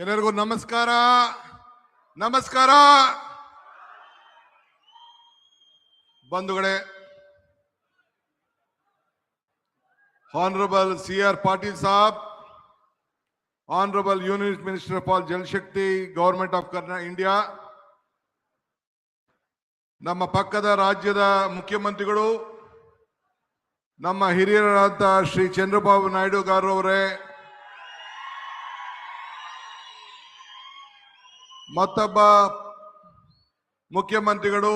ಎಲ್ಲರಿಗೂ ನಮಸ್ಕಾರ. ನಮಸ್ಕಾರ ಬಂಧುಗಳೇ. Honorable C.R. Patil Saab, Honorable Union Minister for Jal Shakti, Government of Karnataka, India, ನಮ್ಮ ಪಕ್ಕದ ರಾಜ್ಯದ ಮುಖ್ಯಮಂತ್ರಿಗಳು, ನಮ್ಮ ಹಿರಿಯರಾದ ಶ್ರೀ ಚಂದ್ರಬಾಬು ನಾಯ್ಡು ಅವರೇ, ಮತ್ತೊಬ್ಬ ಮುಖ್ಯಮಂತ್ರಿಗಳು,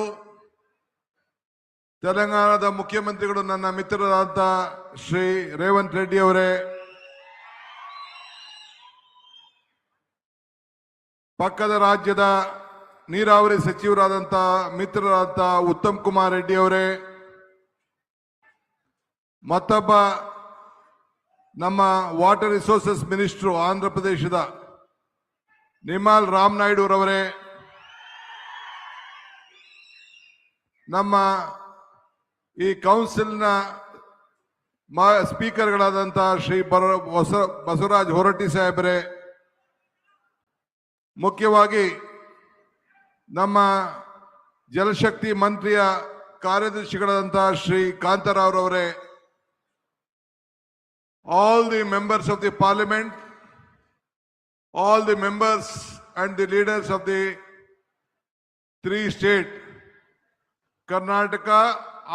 ತೆಲಂಗಾಣದ ಮುಖ್ಯಮಂತ್ರಿಗಳು, ನನ್ನ ಮಿತ್ರರಾದ ಶ್ರೀ ರೇವಂತ್ ರೆಡ್ಡಿ ಅವರೇ, ಪಕ್ಕದ ರಾಜ್ಯದ ನೀರಾವರಿ ಸಚಿವರಾದಂಥ ಮಿತ್ರರಾದ ಉತ್ತಮ್ ಕುಮಾರ್ ರೆಡ್ಡಿ ಅವರೇ, ಮತ್ತೊಬ್ಬ ನಮ್ಮ ವಾಟರ್ ರಿಸೋರ್ಸಸ್ ಮಿನಿಸ್ಟ್ರು ಆಂಧ್ರ ಪ್ರದೇಶದ ನಿಮಾಲ್ ರಾಮ್ ನಾಯ್ಡು ಅವರೇ, ನಮ್ಮ ಈ ಕೌನ್ಸಿಲ್ನ ಸ್ಪೀಕರ್ಗಳಾದಂಥ ಶ್ರೀ ಬಸವರಾಜ್ ಹೊರಟ್ಟಿ ಸಾಹೇಬರೇ, ಮುಖ್ಯವಾಗಿ ನಮ್ಮ ಜಲಶಕ್ತಿ ಮಂತ್ರಿಯ ಕಾರ್ಯದರ್ಶಿಗಳಾದಂಥ ಶ್ರೀ ಕಾಂತರಾವ್ ಅವರೇ, all the members of the parliament, all the members and the leaders of the three states, Karnataka,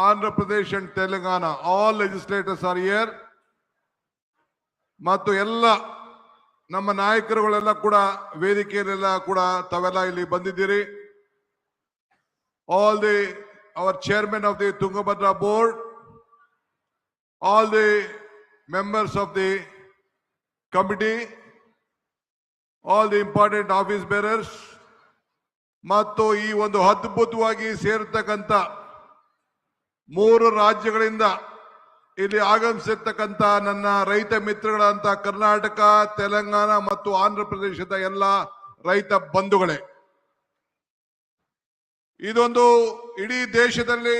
Andhra Pradesh and Telangana, all legislators are here. ಮತ್ತು ಎಲ್ಲ ನಮ್ಮ ನಾಯಕರುಗಳೆಲ್ಲ ಕೂಡ ವೇದಿಕೆಯಲ್ಲೆಲ್ಲ ಕೂಡ ತಾವೆಲ್ಲ ಇಲ್ಲಿ ಬಂದಿದ್ದೀರಿ. all the our chairman of the Tungabhadra board, all the members of the committee, all the important office bearers, ಮತ್ತು ಈ ಒಂದು ಅದ್ಭುತವಾಗಿ ಸೇರತಕ್ಕಂಥ 3 ರಾಜ್ಯಗಳಿಂದ ಇಲ್ಲಿ ಆಗಮಿಸಿರ್ತಕ್ಕಂಥ ನನ್ನ ರೈತ ಮಿತ್ರಗಳಂತ ಕರ್ನಾಟಕ, ತೆಲಂಗಾಣ ಮತ್ತು ಆಂಧ್ರ ಪ್ರದೇಶದ ಎಲ್ಲ ರೈತ ಬಂಧುಗಳೇ, ಇದೊಂದು ಇಡೀ ದೇಶದಲ್ಲಿ,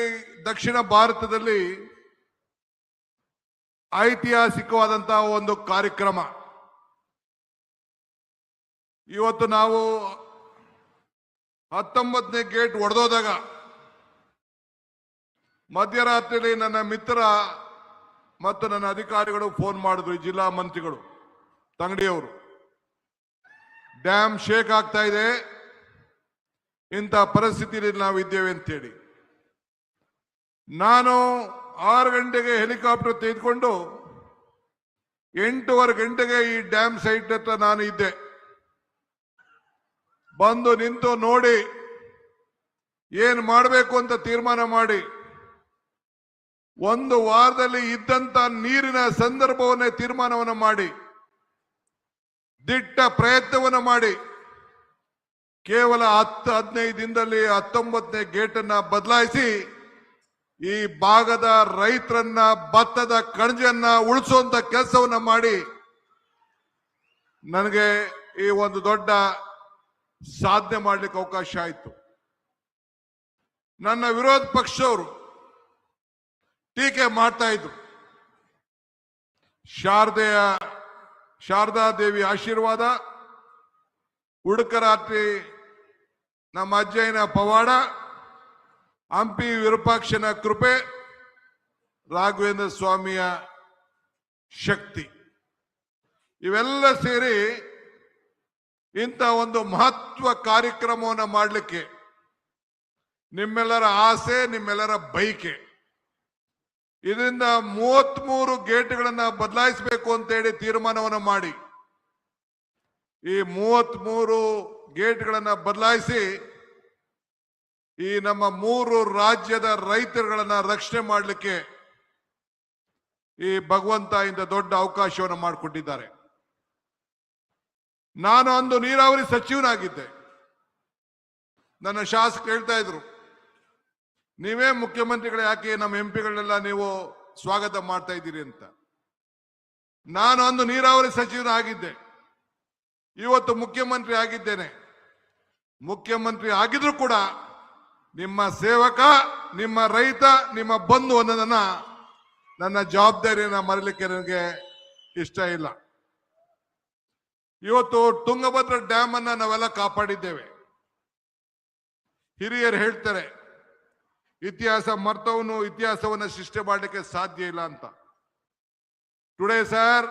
ದಕ್ಷಿಣ ಭಾರತದಲ್ಲಿ ಐತಿಹಾಸಿಕವಾದಂತಹ ಒಂದು ಕಾರ್ಯಕ್ರಮ. ಇವತ್ತು ನಾವು 19ನೇ ಗೇಟ್ ಒಡೆದೋದಾಗ ಮಧ್ಯರಾತ್ರಿಯಲ್ಲಿ ನನ್ನ ಮಿತ್ರ ಮತ್ತು ನನ್ನ ಅಧಿಕಾರಿಗಳು ಫೋನ್ ಮಾಡಿದ್ರು, ಜಿಲ್ಲಾ ಮಂತ್ರಿಗಳು ತಂಗಡಿಯವರು, ಡ್ಯಾಮ್ ಶೇಕ್ ಆಗ್ತಾ ಇದೆ, ಇಂಥ ಪರಿಸ್ಥಿತಿಯಲ್ಲಿ ನಾವಿದ್ದೇವೆ ಅಂತೇಳಿ. ನಾನು 6 ಗಂಟೆಗೆ ಹೆಲಿಕಾಪ್ಟರ್ ತೆಗೆದುಕೊಂಡು 8:15 ಗಂಟೆಗೆ ಈ ಡ್ಯಾಮ್ ಸೈಟ್ ಹತ್ರ ನಾನು ಇದ್ದೆ. ಬಂದು ನಿಂತು ನೋಡಿ ಏನ್ ಮಾಡಬೇಕು ಅಂತ ತೀರ್ಮಾನ ಮಾಡಿ 1 ವಾರದಲ್ಲಿ ಇದ್ದಂತ ನೀರಿನ ಸಂದರ್ಭವನ್ನೇ ತೀರ್ಮಾನವನ್ನು ಮಾಡಿ ದಿಟ್ಟ ಪ್ರಯತ್ನವನ್ನು ಮಾಡಿ ಕೇವಲ 10-15 ದಿನದಲ್ಲಿ 19ನೇ ಗೇಟ್ ಅನ್ನ ಬದಲಾಯಿಸಿ ಈ ಭಾಗದ ರೈತರನ್ನ, ಭತ್ತದ ಕಣಜನ್ನ ಉಳಿಸುವಂತ ಕೆಲಸವನ್ನ ಮಾಡಿ ನನಗೆ ಈ ಒಂದು ದೊಡ್ಡ ಸಾಧನೆ ಮಾಡಲಿಕ್ಕೆ ಅವಕಾಶ ಆಯಿತು. ನನ್ನ ವಿರೋಧ ಪಕ್ಷದವರು ಟೀಕೆ ಮಾಡ್ತಾ ಇದ್ರು. ಶಾರದಾ ದೇವಿ ಆಶೀರ್ವಾದ, ಉಡುಕರಾತ್ರಿ ನಮ್ಮ ಅಜ್ಜಯ್ಯನ ಪವಾಡ, ಹಂಪಿ ವಿರೂಪಾಕ್ಷನ ಕೃಪೆ, ರಾಘವೇಂದ್ರ ಸ್ವಾಮಿಯ ಶಕ್ತಿ, ಇವೆಲ್ಲ ಸೇರಿ ಇಂಥ ಒಂದು ಮಹತ್ವ ಕಾರ್ಯಕ್ರಮವನ್ನು ಮಾಡಲಿಕ್ಕೆ ನಿಮ್ಮೆಲ್ಲರ ಆಸೆ, ನಿಮ್ಮೆಲ್ಲರ ಬಯಕೆ. ಇದರಿಂದ 33 ಗೇಟ್ಗಳನ್ನ ಬದಲಾಯಿಸಬೇಕು ಅಂತೇಳಿ ತೀರ್ಮಾನವನ್ನು ಮಾಡಿ ಈ 33 ಗೇಟ್ಗಳನ್ನ ಬದಲಾಯಿಸಿ ಈ ನಮ್ಮ 3 ರಾಜ್ಯದ ರೈತರುಗಳನ್ನ ರಕ್ಷಣೆ ಮಾಡಲಿಕ್ಕೆ ಈ ಭಗವಂತ ಇಂಥ ದೊಡ್ಡ ಅವಕಾಶವನ್ನು ಮಾಡಿಕೊಟ್ಟಿದ್ದಾರೆ. ನಾನು ಅಂದು ನೀರಾವರಿ ಸಚಿವನಾಗಿದ್ದೆ. ನನ್ನ ಶಾಸಕರು ಹೇಳ್ತಾ ಇದ್ರು, ನೀವೇ ಮುಖ್ಯಮಂತ್ರಿಗಳು, ಯಾಕೆ ನಮ್ಮ ಎಂಪಿಗಳನ್ನೆಲ್ಲ ನೀವು ಸ್ವಾಗತ ಮಾಡ್ತಾ ಇದ್ದೀರಿ ಅಂತ. ನಾನು ಅಂದು ನೀರಾವರಿ ಸಚಿವನಾಗಿದ್ದೆ, ಇವತ್ತು ಮುಖ್ಯಮಂತ್ರಿ ಆಗಿದ್ದೇನೆ. ಮುಖ್ಯಮಂತ್ರಿ ಆಗಿದ್ರು ಕೂಡ ನಿಮ್ಮ ಸೇವಕ, ನಿಮ್ಮ ರೈತ, ನಿಮ್ಮ ಬಂಧು ಅನ್ನೋದನ್ನ, ನನ್ನ ಜವಾಬ್ದಾರಿಯನ್ನ ಮರಲಿಕ್ಕೆ ನನಗೆ ಇಷ್ಟ ಇಲ್ಲ. ಇವತ್ತು ತುಂಗಭದ್ರಾ ಡ್ಯಾಮ್ ಅನ್ನ ನಾವೆಲ್ಲ ಕಾಪಾಡಿದ್ದೇವೆ. ಹಿರಿಯರು ಹೇಳ್ತಾರೆ, ಇತಿಹಾಸ ಮರ್ತವನು ಇತಿಹಾಸವನ್ನ ಸೃಷ್ಟಿ ಮಾಡಲಿಕ್ಕೆ ಸಾಧ್ಯ ಇಲ್ಲ ಅಂತ. Today sir,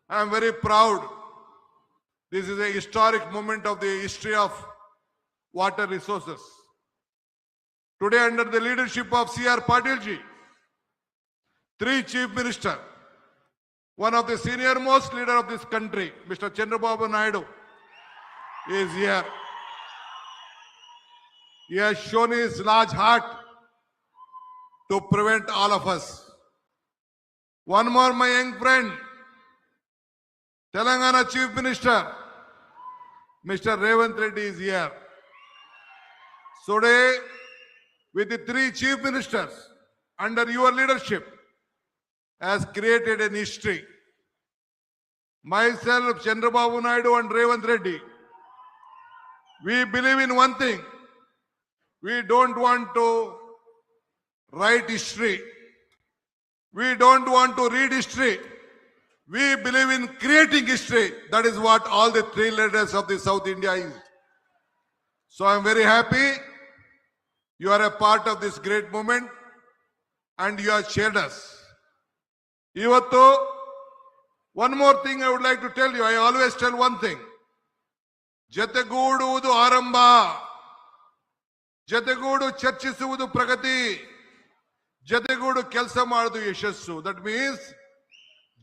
I am very proud. This is a historic moment of the history of water resources. Today, under the leadership of C.R. Patil ji, 3 chief ministers, one of the senior most leader of this country, Mr. Chandrababu Naidu, is here. He has shown his large heart to prevent all of us. One more, my young friend, Telangana Chief Minister, Mr. Revanth Reddy is here. So today, with the 3 chief ministers under your leadership, has created an history. Myself, Chandrababu Naidu and Revanth Reddy, we believe in one thing. We don't want to write history. We don't want to read history. We believe in creating history. That is what all the 3 leaders of the South India is. So I am very happy you are a part of this great moment and you have shared us. Ivattu, one more thing I would like to tell you. I always tell one thing. ಜತೆಗೂಡುವುದು ಆರಂಭ, ಜತೆಗೂಡು ಚರ್ಚಿಸುವುದು ಪ್ರಗತಿ, ಜತೆಗೂಡು ಕೆಲಸ ಮಾಡುವುದು ಯಶಸ್ಸು. That means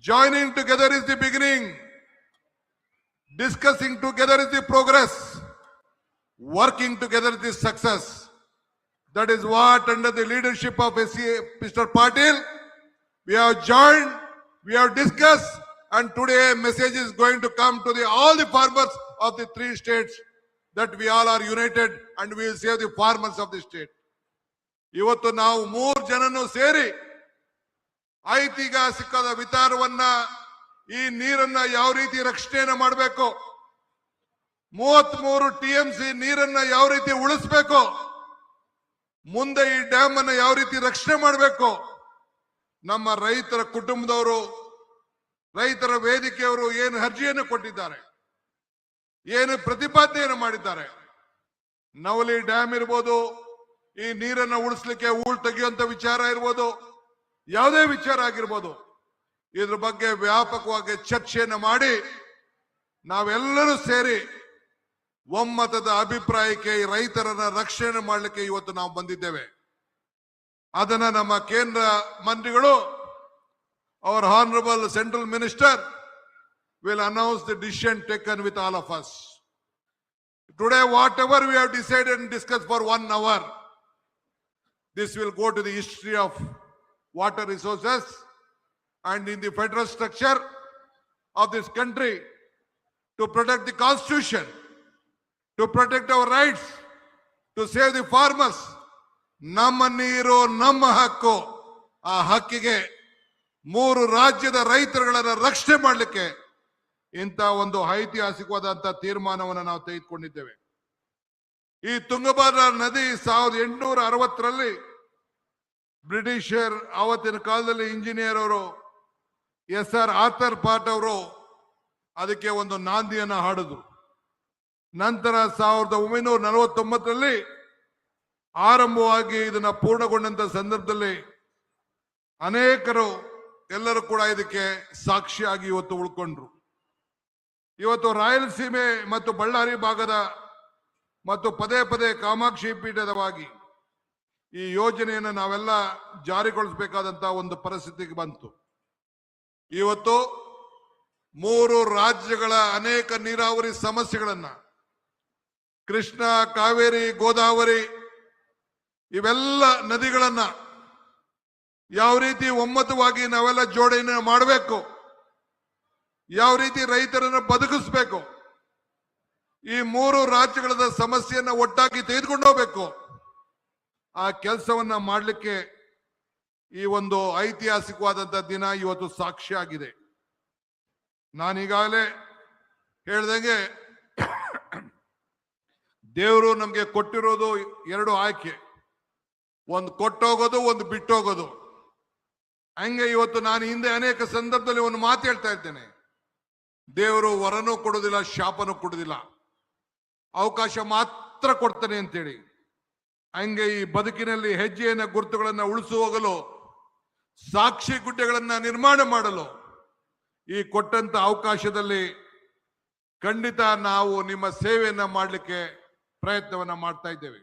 joining together is the beginning. Discussing together is the progress. Working together is the success. That is what under the leadership of Mr. Patil, we have joined, we have discussed, and today a message is going to come to all the farmers of the 3 states that we all are united and we will save the farmers of the state. ಇವತ್ತು ನಾವು 3 ಜನನು ಸೇರಿ ಐತಿಹಾಸಿಕದ ವಿಚಾರವನ್ನ, ಈ ನೀರನ್ನ ಯಾವ ರೀತಿ ರಕ್ಷಣೆಯನ್ನ ಮಾಡಬೇಕು, 33 TMC ನೀರನ್ನ ಯಾವ ರೀತಿ ಉಳಿಸಬೇಕು, ಮುಂದೆ ಈ ಡ್ಯಾಮ್ ಅನ್ನ ಯಾವ ರೀತಿ ರಕ್ಷಣೆ ಮಾಡಬೇಕು, ನಮ್ಮ ರೈತರ ಕುಟುಂಬದವರು, ರೈತರ ವೇದಿಕೆಯವರು ಏನು ಅರ್ಜಿಯನ್ನು ಕೊಟ್ಟಿದ್ದಾರೆ, ಏನು ಪ್ರತಿಪಾದನೆಯನ್ನು ಮಾಡಿದ್ದಾರೆ. ನವಲಿ ಡ್ಯಾಮ್ ಇರ್ಬೋದು, ಈ ನೀರನ್ನ ಉಳಿಸ್ಲಿಕ್ಕೆ ಹೂಳ್ ತೆಗೆಯುವಂತ ವಿಚಾರ ಇರ್ಬೋದು, ಯಾವುದೇ ವಿಚಾರ ಆಗಿರ್ಬೋದು, ಇದ್ರ ಬಗ್ಗೆ ವ್ಯಾಪಕವಾಗಿ ಚರ್ಚೆಯನ್ನು ಮಾಡಿ ನಾವೆಲ್ಲರೂ ಸೇರಿ ಒಮ್ಮತದ ಅಭಿಪ್ರಾಯಕ್ಕೆ ರೈತರನ್ನ ರಕ್ಷಣೆ ಮಾಡಲಿಕ್ಕೆ ಇವತ್ತು ನಾವು ಬಂದಿದ್ದೇವೆ. ಅದನ್ನ ನಮ್ಮ ಕೇಂದ್ರ ಮಂತ್ರಿಗಳು, our honorable central minister will announce the decision taken with all of us. Today, whatever we have decided and discussed for 1 hour, this will go to the history of water resources and in the federal structure of this country to protect the constitution, to protect our rights, to save the farmers. ನಮ್ಮ ನೀರು ನಮ್ಮ ಹಕ್ಕು. ಆ ಹಕ್ಕಿಗೆ 3 ರಾಜ್ಯದ ರೈತರುಗಳನ್ನು ರಕ್ಷಣೆ ಮಾಡಲಿಕ್ಕೆ ಇಂಥ ಒಂದು ಐತಿಹಾಸಿಕವಾದಂತ ತೀರ್ಮಾನವನ್ನು ನಾವು ತೆಗೆದುಕೊಂಡಿದ್ದೇವೆ. ಈ ತುಂಗಭದ್ರಾ ನದಿ 1860ರಲ್ಲಿ ಬ್ರಿಟಿಷರ್ ಆವತ್ತಿನ ಕಾಲದಲ್ಲಿ ಇಂಜಿನಿಯರ್ ಅವರು SR ಆರ್ಥರ್ ಪಾಟ್ ಅವರು ಅದಕ್ಕೆ ಒಂದು ನಾಂದಿಯನ್ನ ಹಾಡಿದ್ರು. ನಂತರ 1949ರಲ್ಲಿ ಆರಂಭವಾಗಿ ಇದನ್ನ ಪೂರ್ಣಗೊಂಡಂತ ಸಂದರ್ಭದಲ್ಲಿ ಅನೇಕರು ಎಲ್ಲರೂ ಕೂಡ ಇದಕ್ಕೆ ಸಾಕ್ಷಿಯಾಗಿ ಇವತ್ತು ಉಳ್ಕೊಂಡ್ರು. ಇವತ್ತು ರಾಯಲಸೀಮೆ ಮತ್ತು ಬಳ್ಳಾರಿ ಭಾಗದ ಮತ್ತು ಪದೇ ಪದೇ ಕಾಮಾಕ್ಷಿ ಪೀಠದವಾಗಿ ಈ ಯೋಜನೆಯನ್ನು ನಾವೆಲ್ಲ ಜಾರಿಗೊಳಿಸಬೇಕಾದಂತ ಒಂದು ಪರಿಸ್ಥಿತಿಗೆ ಬಂತು. ಇವತ್ತು 3 ರಾಜ್ಯಗಳ ಅನೇಕ ನೀರಾವರಿ ಸಮಸ್ಯೆಗಳನ್ನ, ಕೃಷ್ಣ, ಕಾವೇರಿ, ಗೋದಾವರಿ ಇವೆಲ್ಲ ನದಿಗಳನ್ನ ಯಾವ ರೀತಿ ಒಮ್ಮತವಾಗಿ ನಾವೆಲ್ಲ ಜೋಡಣೆ ಮಾಡಬೇಕು, ಯಾವ ರೀತಿ ರೈತರನ್ನು ಬದುಕಿಸಬೇಕು, ಈ 3 ರಾಜ್ಯಗಳ ಸಮಸ್ಯೆಯನ್ನ ಒಟ್ಟಾಗಿ ತೆಗೆದುಕೊಂಡು ಹೋಗ್ಬೇಕು, ಆ ಕೆಲಸವನ್ನ ಮಾಡಲಿಕ್ಕೆ ಈ ಒಂದು ಐತಿಹಾಸಿಕವಾದಂತ ದಿನ ಇವತ್ತು ಸಾಕ್ಷಿಯಾಗಿದೆ. ನಾನೀಗಾಗಲೇ ಹೇಳ್ದಂಗೆ ದೇವರು ನಮ್ಗೆ ಕೊಟ್ಟಿರೋದು 2 ಆಯ್ಕೆ, ಒಂದು ಕೊಟ್ಟೋಗೋದು, ಒಂದು ಬಿಟ್ಟೋಗೋದು. ಹಂಗೆ ಇವತ್ತು ನಾನು ಹಿಂದೆ ಅನೇಕ ಸಂದರ್ಭದಲ್ಲಿ ಒಂದು ಮಾತು ಹೇಳ್ತಾ ಇದ್ದೇನೆ, ದೇವರು ವರನೂ ಕೊಡುವುದಿಲ್ಲ, ಶಾಪನೂ ಕೊಡುವುದಿಲ್ಲ, ಅವಕಾಶ ಮಾತ್ರ ಕೊಡ್ತಾನೆ ಅಂತೇಳಿ. ಹಂಗೆ ಈ ಬದುಕಿನಲ್ಲಿ ಹೆಜ್ಜೆಯನ್ನ ಗುರುತುಗಳನ್ನ ಉಳಿಸುವಾಗಲು, ಸಾಕ್ಷಿ ಗುಡ್ಡೆಗಳನ್ನ ನಿರ್ಮಾಣ ಮಾಡಲು ಈ ಕೊಟ್ಟಂತ ಅವಕಾಶದಲ್ಲಿ ಖಂಡಿತ ನಾವು ನಿಮ್ಮ ಸೇವೆಯನ್ನ ಮಾಡಲಿಕ್ಕೆ ಪ್ರಯತ್ನವನ್ನ ಮಾಡ್ತಾ ಇದ್ದೇವೆ.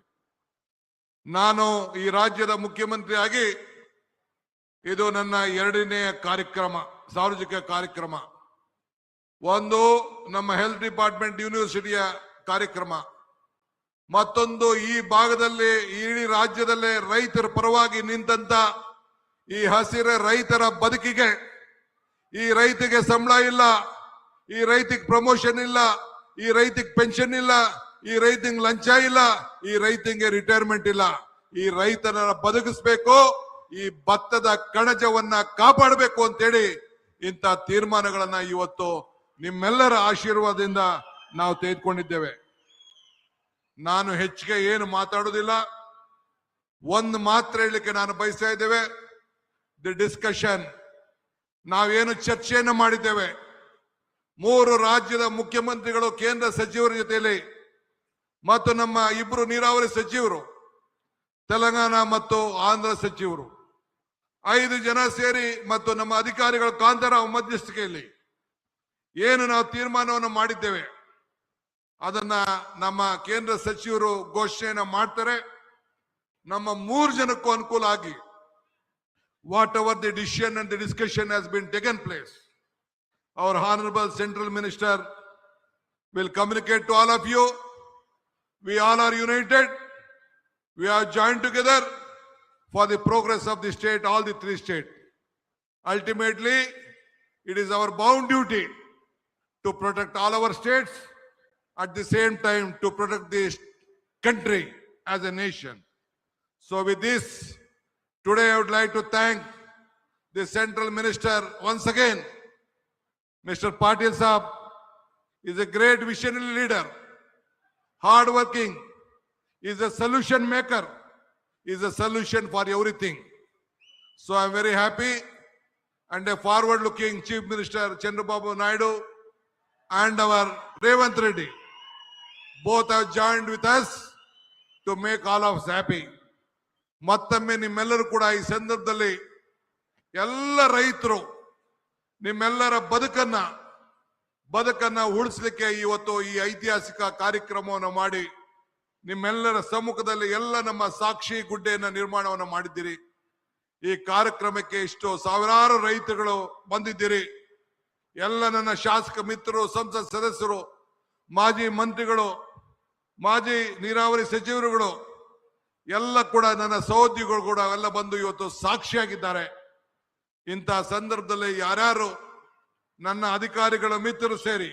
ನಾನು ಈ ರಾಜ್ಯದ ಮುಖ್ಯಮಂತ್ರಿ ಆಗಿ ಇದು ನನ್ನ 2ನೇ ಕಾರ್ಯಕ್ರಮ, ಸಾರ್ವಜನಿಕ ಕಾರ್ಯಕ್ರಮ. ಒಂದು ನಮ್ಮ ಹೆಲ್ತ್ ಡಿಪಾರ್ಟ್ಮೆಂಟ್ ಯೂನಿವರ್ಸಿಟಿಯ ಕಾರ್ಯಕ್ರಮ, ಮತ್ತೊಂದು ಈ ಭಾಗದಲ್ಲಿ ಇಡೀ ರಾಜ್ಯದಲ್ಲೇ ರೈತರ ಪರವಾಗಿ ನಿಂತಂತ ಈ ಹಸಿರ ರೈತರ ಬದುಕಿಗೆ, ಈ ರೈತಿಗೆ ಸಂಬಳ ಇಲ್ಲ, ಈ ರೈತಿಗೆ ಪ್ರಮೋಷನ್ ಇಲ್ಲ, ಈ ರೈತಿಗೆ ಪೆನ್ಷನ್ ಇಲ್ಲ, ಈ ರೈತಿಗೆ ಲಂಚ ಇಲ್ಲ, ಈ ರೈತಿಗೆ ರಿಟೈರ್ಮೆಂಟ್ ಇಲ್ಲ, ಈ ರೈತನ ಬದುಕಿಸ್ಬೇಕು, ಈ ಭತ್ತದ ಕಣಜವನ್ನ ಕಾಪಾಡಬೇಕು ಅಂತೇಳಿ ಇಂಥ ತೀರ್ಮಾನಗಳನ್ನ ಇವತ್ತು ನಿಮ್ಮೆಲ್ಲರ ಆಶೀರ್ವಾದದಿಂದ ನಾವು ತೆಗೆದುಕೊಂಡಿದ್ದೇವೆ. ನಾನು ಹೆಚ್ಚಿಗೆ ಏನು ಮಾತಾಡೋದಿಲ್ಲ, ಒಂದು ಮಾತ್ರ ಹೇಳಲಿಕ್ಕೆ ನಾನು ಬಯಸ್ತಾ ಇದ್ದೇವೆ. ದಿ ಡಿಸ್ಕಷನ್, ನಾವೇನು ಚರ್ಚೆಯನ್ನು ಮಾಡಿದ್ದೇವೆ, 3 ರಾಜ್ಯದ ಮುಖ್ಯಮಂತ್ರಿಗಳು, ಕೇಂದ್ರ ಸಚಿವರ ಜೊತೆಯಲ್ಲಿ ಮತ್ತು ನಮ್ಮ 2 ನೀರಾವರಿ ಸಚಿವರು, ತೆಲಂಗಾಣ ಮತ್ತು ಆಂಧ್ರ ಸಚಿವರು, 5 ಜನ ಸೇರಿ ಮತ್ತು ನಮ್ಮ ಅಧಿಕಾರಿಗಳ ಕಾಂತಾರಾವ್ ಮಧ್ಯಸ್ಥಿಕೆಯಲ್ಲಿ ಏನು ನಾವು ತೀರ್ಮಾನವನ್ನು ಮಾಡಿದ್ದೇವೆ ಅದನ್ನ ನಮ್ಮ ಕೇಂದ್ರ ಸಚಿವರು ಘೋಷಣೆಯನ್ನ ಮಾಡ್ತಾರೆ. ನಮ್ಮ 3 ಜನಕ್ಕೂ ಅನುಕೂಲ ಆಗಿ what ever the decision and the discussion has been taken place, our honorable central minister will communicate to all of you. We all are united. We are joined together for the progress of the state, all the 3 states. Ultimately, it is our bound duty to protect all our states, at the same time to protect this country as a nation. So with this, today I would like to thank the central minister once again. Mr. Patil Saab is a great visionary leader, hard-working, is a solution maker, is a solution for everything. So I'm very happy, and a forward-looking Chief Minister Chandrababu Naidu and our Revanth Reddy both have joined with us to make all of us happy. ಮತ್ತೊಮ್ಮೆ ನಿಮ್ಮೆಲ್ಲರೂ ಕೂಡ ಈ ಸಂದರ್ಭದಲ್ಲಿ ಎಲ್ಲ ರೈತರು ನಿಮ್ಮೆಲ್ಲರ ಬದುಕನ್ನ ಉಳಿಸಲಿಕ್ಕೆ ಇವತ್ತು ಈ ಐತಿಹಾಸಿಕ ಕಾರ್ಯಕ್ರಮವನ್ನು ಮಾಡಿ ನಿಮ್ಮೆಲ್ಲರ ಸಮ್ಮುಖದಲ್ಲಿ ಎಲ್ಲ ನಮ್ಮ ಸಾಕ್ಷಿ ಗುಡ್ಡೆಯನ್ನ ನಿರ್ಮಾಣವನ್ನು ಮಾಡಿದ್ದೀರಿ. ಈ ಕಾರ್ಯಕ್ರಮಕ್ಕೆ ಇಷ್ಟು ಸಾವಿರಾರು ರೈತರುಗಳು ಬಂದಿದ್ದೀರಿ. ಎಲ್ಲ ನನ್ನ ಶಾಸಕ ಮಿತ್ರರು, ಸಂಸತ್ ಸದಸ್ಯರು, ಮಾಜಿ ಮಂತ್ರಿಗಳು, ಮಾಜಿ ನೀರಾವರಿ ಸಚಿವರುಗಳು ಎಲ್ಲ ಕೂಡ ನನ್ನ ಸಹೋದ್ಯೋಗಿಗಳು ಕೂಡ ಎಲ್ಲ ಬಂದು ಇವತ್ತು ಸಾಕ್ಷಿಯಾಗಿದ್ದಾರೆ. ಇಂಥ ಸಂದರ್ಭದಲ್ಲಿ ಯಾರ್ಯಾರು ನನ್ನ ಅಧಿಕಾರಿಗಳ ಮಿತ್ರರು ಸೇರಿ